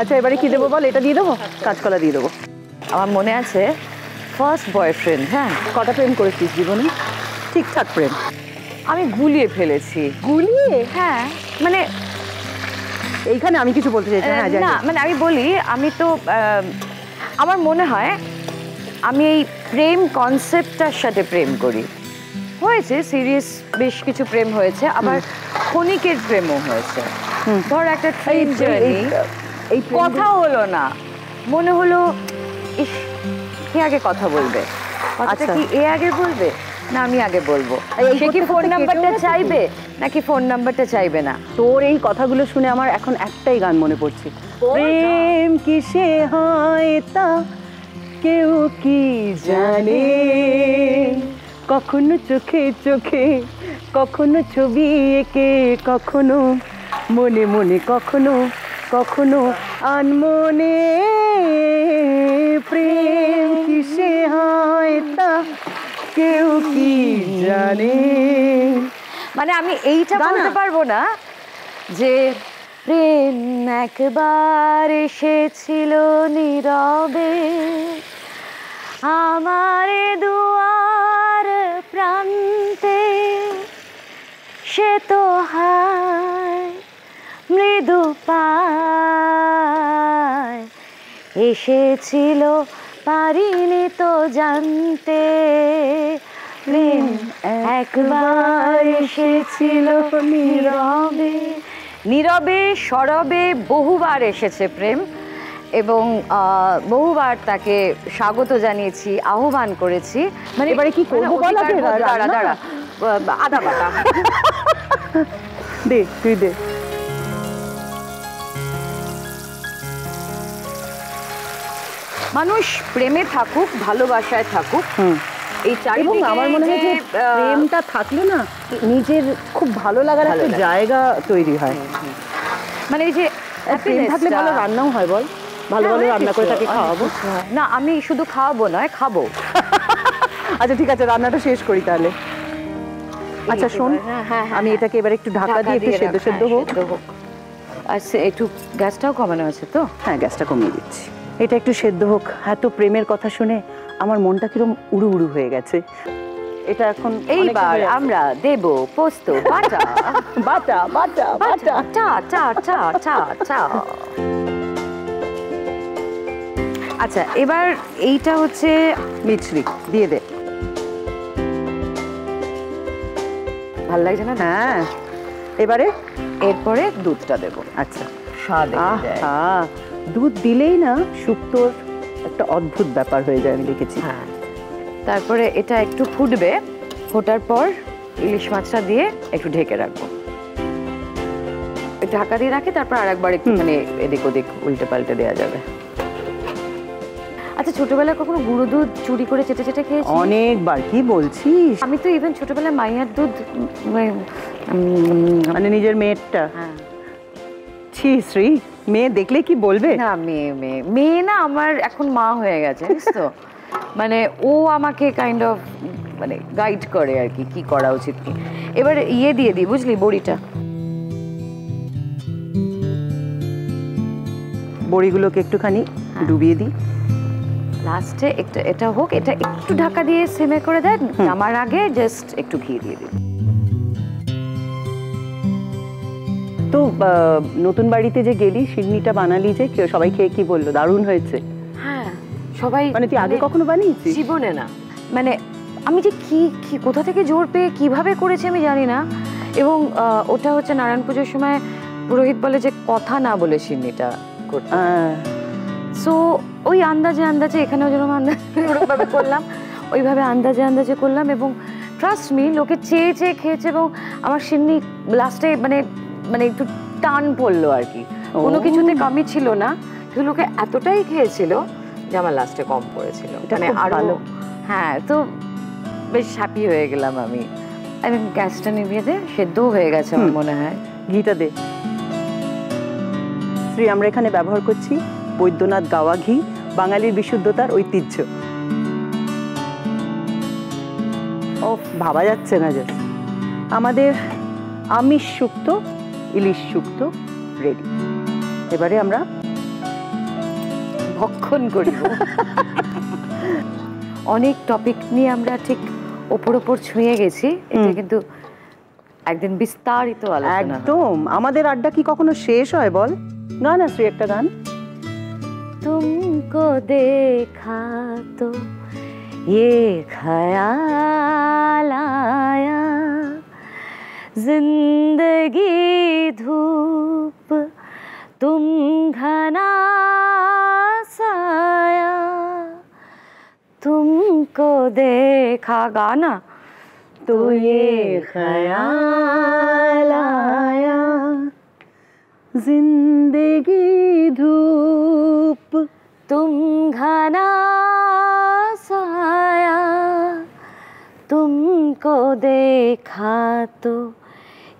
আচ্ছা এবারে কি দেবো বল? এটা দিয়ে দেবো, কাঁচকলা দিয়ে দেবো। আমার মনে আছে ফার্স্ট বয়ফ্রেন্ড। হ্যাঁ, কটা প্রেম করেছিস জীবনে? ঠিকঠাক প্রেম? আমি গুলিয়ে ফেলেছি। গুলিয়ে? হ্যাঁ, মানে এইখানে আমি কিছু বলতে চাইছি না, মানে আমি বলি, আমি তো আমার মনে হয় আমি এই প্রেম কনসেপ্টটার সাথে প্রেম করি। হয়েছে সিরিয়াস বেশ কিছু প্রেম হয়েছে, আবার ক্ষণিকের প্রেমও হয়েছে। ধর একটা ট্রেন জার্নি, এই কথা হলো না, মনে হলো ইস কে আগে কথা বলবে, কথাটা কি এ আগে বলবে না আমি আগে বলবো, সে কি ফোন নাম্বারটা চাইবে নাকি ফোন নাম্বারটা চাইবে না। তোর এই কথাগুলো শুনে আমার এখন একটাই গান মনে পড়ছে, প্রেম কিসে হয় তা কেউ কি জানে, কখনো চোখে চোখে, কখনো ছবি এঁকে, কখনো মনে মনে, কখনো কখনো আনমনে, প্রেম কিসে হয় তা কেউ কি জানে। মানে আমি এইটা বলতে পারবো না যে প্রেম একবার এসেছিল নীরবে আমার দুয়ার প্রান্তে, সে তো হায় মৃদু পায় এসেছিল পারিনি তো জানতে, প্রেম একবার এসেছিল নীরবে। নীরবে সরবে বহুবার এসেছে প্রেম, এবং বহুবার তাকে স্বাগত জানিয়েছি, আহ্বান করেছি। মানে এবারে কি করবো বল? দাঁড়া আদা বাটা দে, তুই দে। মানুষ প্রেমে থাকুক, ভালোবাসায় থাকুক, এই এবং আমার মনে হয় যে প্রেমটা থাকলে না নিজের খুব ভালো লাগার একটা জায়গা তৈরি হয়। মানে এই যে প্রেম থাকলে ভালো রান্নাও হয় বল, ভালো ভালো রান্না করে তাকে খাওয়াবো। না আমি শুধু খাওয়াবো নয়, খাবো। আচ্ছা ঠিক আছে, রান্নাটা শেষ করি তাহলে। আচ্ছা শোন, আমি এটাকে এবার একটু ঢাকা দিয়ে একটু সেদ্ধ সেদ্ধ হোক। আচ্ছা একটু গ্যাসটাও কমানো আছে তো? হ্যাঁ গ্যাসটা কমিয়ে দিচ্ছি। এটা একটু সেদ্ধ হোক। এত প্রেমের কথা শুনে আমার মনটা কিরম উড়ু উড়ু হয়ে গেছে। এটা এখন এইবার আমরা দেব পোস্ত বাটা। বাটা বাটা বাটা চা চা চা চা চা। আচ্ছা এবার এইটা হচ্ছে মিছরি দিয়ে দে। ভাল লাগছে না? হ্যাঁ এবারে এরপরে দুধটা দেব। আচ্ছা স্বাদ দুধ দিলেই না শুক্তোর একটা অদ্ভুত ব্যাপার হয়ে যায়, আমি দেখেছি। হ্যাঁ তারপরে এটা একটু ফুটবে, ফোটার পর ইলিশ মাছটা দিয়ে একটু ঢেকে রাখবো, ঢাকা দিয়ে রাখি, তারপর আরেকবার একটু মানে এদিক ওদিক উল্টে পাল্টে দেওয়া যাবে। আচ্ছা ছোটবেলায় কখনো গুঁড়ো দুধ চুরি করে চেটে চেটে খেয়েছি? অনেকবার। কি বলছিস? আমি তো ইভেন ছোটবেলায় মাইয়ার দুধ মানে নিজের মেয়েরটা? হ্যাঁ। ছি শ্রী, মেয়ে দেখলে কি বলবে? না মেয়ে মেয়ে মেয়ে না, আমার এখন মা হয়ে গেছে জানিস তো, মানে ও আমাকে কাইন্ড অফ মানে গাইড করে আর কি, কি করা উচিত কি। এবার ইয়ে দিয়ে দিই বুঝলি, বড়িটা। বড়িগুলোকে একটুখানি ডুবিয়ে দিই লাস্টে। এটা হোক, এটা একটু ঢাকা দিয়ে সিমে করে দেন, আমার আগে জাস্ট একটু ঘি দিয়ে দিন। তো নতুন বাড়িতে যে গেলি, সিডনিটা বানালি যে, সবাই খেয়ে কি বললো? দারুণ হয়েছে। হ্যাঁ সবাই। মানে তুই আগে কখনো বানিয়েছিস? জীবনে না, মানে আমি যে কি কোথা থেকে জোর পেয়ে কিভাবে করেছি আমি জানি না। এবং ওটা হচ্ছে নারায়ণ পুজোর সময় পুরোহিত বলে যে কথা না বলে সিডনিটা করতে। সো ওই আন্দাজে আন্দাজে, এখানেও যেরকম আন্দাজে ওরকমভাবে করলাম, ওইভাবে আন্দাজে আন্দাজে করলাম। এবং ট্রাস্ট মি, লোকে চেয়ে চেয়ে খেয়েছে, এবং আমার সিডনি লাস্টে মানে মানে একটু টান পড়লো আর কি। কোনো কিছুতে কমই ছিল না, কিন্তু লোকে এতটাই খেয়েছিল যে আমার লাস্টে কম পড়েছিল। মানে আরো হ্যাঁ, তো বেশ হ্যাপি হয়ে গেলাম আমি। এবং গ্যাসটা নিভিয়ে দে, সেদ্ধও হয়ে গেছে আমার মনে হয়। ঘিটা দে শ্রী। আমরা এখানে ব্যবহার করছি বৈদ্যনাথ গাওয়া ঘি, বাঙালির বিশুদ্ধতার ঐতিহ্য। ও ভাবা যাচ্ছে না যে আমাদের আমিষ শুক্তো, ইলিশ শুক্তো রেডি। এবারে আমরা ভক্ষণ করিব। অনেক টপিক নিয়ে আমরা ঠিক ওপর ছুঁয়ে গেছি, এটা কিন্তু একদিন বিস্তারিত আলোচনা। একদম, আমাদের আড্ডা কি কখনো শেষ হয় বল? গান আছে একটা গান। तुमको देखा तो ये ख्याल आया, जिंदगी धूप तुम घना साया, तुमको देखा गाना तो ये ख्याल आया, जिंदगी धूप तुम घना साया, तुमको देखा तो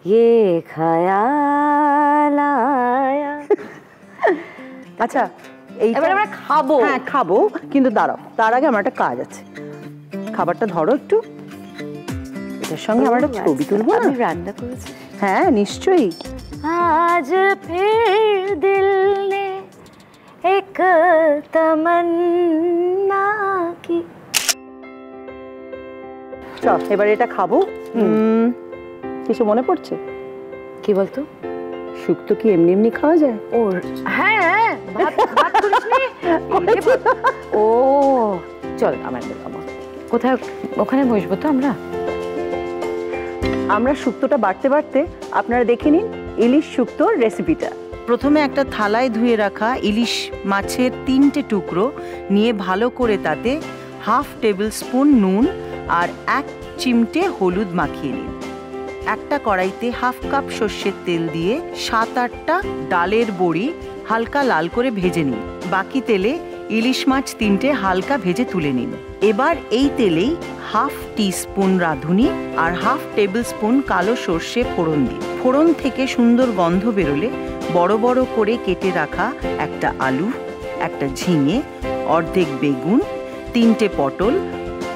ये ख्याल आया। আচ্ছা এবার আমরা খাবো। হ্যাঁ খাবো, কিন্তু দাঁড়াও, তার আগে আমার একটা কাজ আছে। খাবারটা ধরো একটু, এটার সঙ্গে আমার একটা ছবি তুলবো না? আমি রান্না করেছি। হ্যাঁ নিশ্চয়ই। आज फिर दिल ने एक तमन्ना की। চল এবার এটা খাবো। কিছু মনে পড়ছে? কি বলতো? শুক্তো কি এমনি এমনি খাওয়া যায়? ওর হ্যাঁ, ভাত করিসনি? ও চল আমার খাবো। কোথায়? ওখানে বসবো তো আমরা। আমরা শুক্তোটা বাড়তে বাড়তে আপনারা দেখে নিন ইলিশ শুক্তোর রেসিপিটা। প্রথমে একটা থালায় ধুয়ে রাখা ইলিশ মাছের 3টে টুকরো নিয়ে ভালো করে তাতে হাফ টেবিল স্পুন নুন আর 1 চিমটে হলুদ মাখিয়ে নিন। একটা কড়াইতে হাফ কাপ সর্ষের তেল দিয়ে 7-8টা ডালের বড়ি হালকা লাল করে ভেজে নিন। বাকি তেলে ইলিশ মাছ 3টে হালকা ভেজে তুলে নিন। এবার এই তেলেই হাফ টিস্পুন রাঁধুনি আর হাফ টেবিল স্পুন কালো সর্ষে ফোড়ন দিন। ফোড়ন থেকে সুন্দর গন্ধ বেরোলে বড় বড় করে কেটে রাখা একটা আলু, একটা ঝিঙে, অর্ধেক বেগুন, 3টে পটল,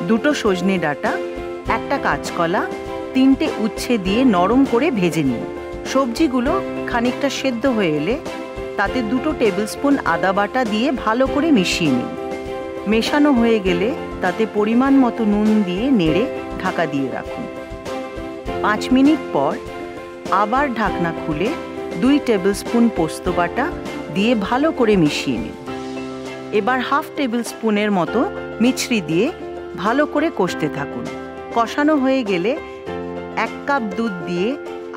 2টো সজনে ডাঁটা, একটা কাঁচকলা, 3টে উচ্ছে দিয়ে নরম করে ভেজে নিন। সবজিগুলো খানিকটা সেদ্ধ হয়ে এলে তাতে 2 টেবিল স্পুন আদা বাটা দিয়ে ভালো করে মিশিয়ে নিন। মেশানো হয়ে গেলে তাতে পরিমাণ মতো নুন দিয়ে নেড়ে ঢাকা দিয়ে রাখুন। 5 মিনিট পর আবার ঢাকনা খুলে 2 টেবিল স্পুন পোস্ত বাটা দিয়ে ভালো করে মিশিয়ে নিন। এবার হাফ টেবিল স্পুনের মতো মিছরি দিয়ে ভালো করে কষতে থাকুন। কষানো হয়ে গেলে 1 কাপ দুধ দিয়ে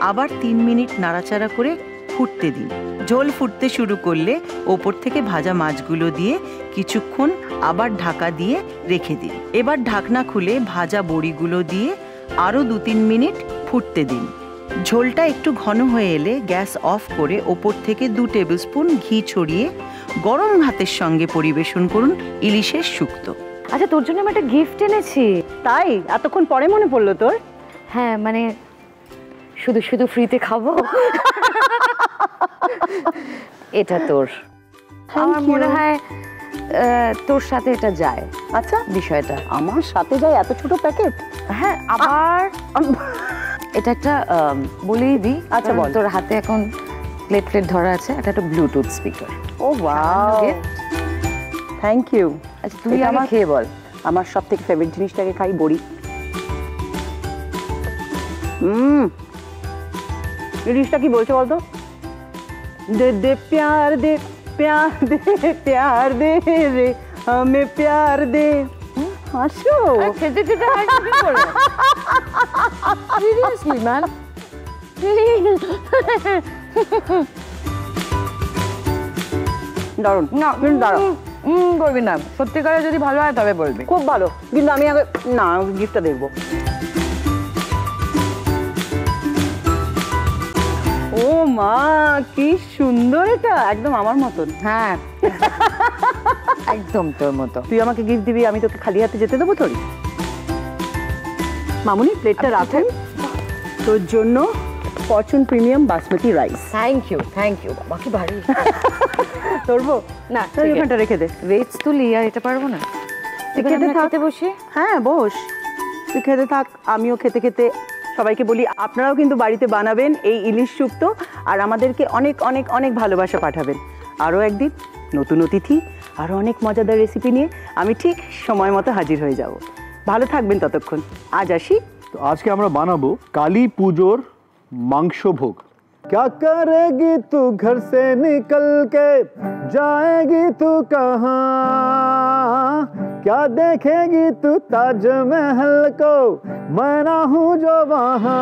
আবার 3 মিনিট নাড়াচাড়া করে ফুটতে দিন। ঝোল ফুটতে শুরু করলে ওপর থেকে ভাজা মাছগুলো দিয়ে কিছুক্ষণ আবার ঢাকা দিয়ে রেখে দিন। এবার ঢাকনা খুলে ভাজা বড়িগুলো দিয়ে আরও 2-3 মিনিট ফুটতে দিন। ঝোলটা একটু ঘন হয়ে এলে গ্যাস অফ করে ওপর থেকে 2 টেবিল স্পুন ঘি ছড়িয়ে গরম ভাতের সঙ্গে পরিবেশন করুন ইলিশের শুক্তো। আচ্ছা তোর জন্য আমি একটা গিফট এনেছি। তাই এতক্ষণ পরে মনে পড়লো তোর? হ্যাঁ মানে শুধু শুধু ফ্রিতে খাবো। এটা তোর, আমার মনে হয় তোর সাথে এটা যায়। আচ্ছা বিষয়টা আমার সাথে যায় এত ছোট প্যাকেট? হ্যাঁ আবার এটা একটা বলেই দিই। আচ্ছা বল। তোর হাতে এখন প্লেট ধরা আছে, এটা একটা bluetooth speaker. Oh wow, thank you. আচ্ছা তুই আমার খেয়ে বল। আমার সব থেকে ফেভারিট জিনিসটাকে খাই, বড়ি। জিনিসটা কি বলছে বলতো? দে দে প্যার দে, প্যার দে, প্যার দে রে আমি প্যার দে। হাসো খেতে খেতে হাসি কি করে? সিরিয়াসলি ম্যান, দারুণ। না দারুণ বলবি না, সত্যিকারে যদি ভালো হয় তবে বলবি। খুব ভালো, কিন্তু আমি আগে না গিফটটা দেখবো। ও মা কি সুন্দর, এটা একদম আমার মতন। হ্যাঁ একদম তোর মতো। তুই আমাকে গিফট দিবি, আমি তোকে খালি হাতে যেতে দেবো তোরই? মামুনি প্লেটটা রাখুন তোর জন্য Fortune premium basmati rice. Thank you বাবা, কি ভারী। ধরবো না তুই ওখানটা রেখে দে। ওয়েটস তুলি আর এটা পারবো না। তুই খেতে থাক। খেতে বসি? হ্যাঁ বস, তুই খেতে থাক, আমিও খেতে খেতে সবাইকে বলি আপনারাও কিন্তু বাড়িতে বানাবেন এই ইলিশ শুক্তো আর আমাদেরকে অনেক অনেক অনেক ভালোবাসা পাঠাবেন। আরও একদিন নতুন অতিথি আর অনেক মজাদার রেসিপি নিয়ে আমি ঠিক সময় মতো হাজির হয়ে যাব। ভালো থাকবেন ততক্ষণ, আজ আসি। তো আজকে আমরা বানাবো কালী পুজোর মাংস ভোগ। क्या करेगी तू घर से निकल के, जाएगी तू कहाँ, क्या देखेगी तू ताजमहल को, मैं ना हूँ जो वहाँ।